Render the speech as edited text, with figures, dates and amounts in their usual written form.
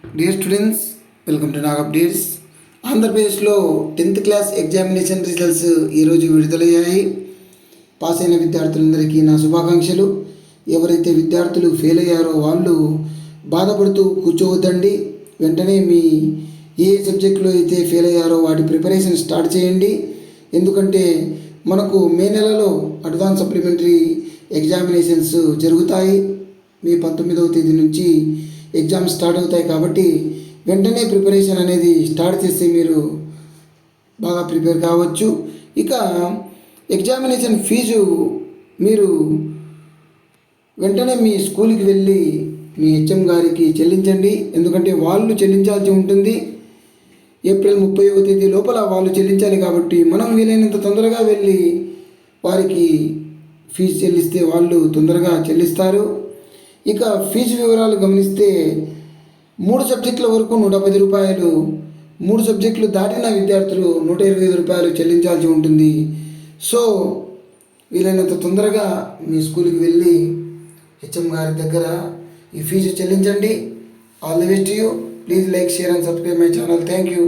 Dear students, welcome to Nag updates. ఆంధ్రప్రదేశ్లో 10th class examination results ఈరోజు విడుదలయ్యాయి. పాస్ అయిన విద్యార్థులందరికీ నా శుభాకాంక్షలు. ఎవరైతే విద్యార్థులు ఫెయిల్ అయ్యారో వాళ్ళు బాధపడుతూ కూర్చోవద్దండి. వెంటనే మీ ఏ సబ్జెక్టులో అయితే ఫెయిల్ అయ్యారో వాటి ప్రిపరేషన్ స్టార్ట్ చేయండి. ఎందుకంటే మనకు మే నెలలో అడ్వాన్స్ సప్లిమెంటరీ ఎగ్జామినేషన్స్ జరుగుతాయి. మే 19వ తేదీ నుంచి ఎగ్జామ్స్ స్టార్ట్ అవుతాయి. కాబట్టి వెంటనే ప్రిపరేషన్ అనేది స్టార్ట్ చేస్తే మీరు బాగా ప్రిపేర్ కావచ్చు. ఇక ఎగ్జామినేషన్ ఫీజు మీరు వెంటనే మీ స్కూల్కి వెళ్ళి మీ హెచ్ఎం గారికి చెల్లించండి. ఎందుకంటే వాళ్ళు చెల్లించాల్సి ఉంటుంది. ఏప్రిల్ 30వ తేదీ లోపల వాళ్ళు చెల్లించాలి. కాబట్టి మనం వీలైనంత తొందరగా వెళ్ళి వారికి ఫీజు చెల్లిస్తే వాళ్ళు తొందరగా చెల్లిస్తారు. ఇక ఫీజు వివరాలు గమనిస్తే 3 సబ్జెక్టుల వరకు 110 రూపాయలు, 3 సబ్జెక్టులు దాటిన విద్యార్థులు 125 రూపాయలు చెల్లించాల్సి ఉంటుంది. సో వీలైనంత తొందరగా మీ స్కూల్కి వెళ్ళి హెచ్ఎం గారి దగ్గర ఈ ఫీజు చెల్లించండి. All the best to you. Please like, share and subscribe my channel. Thank you.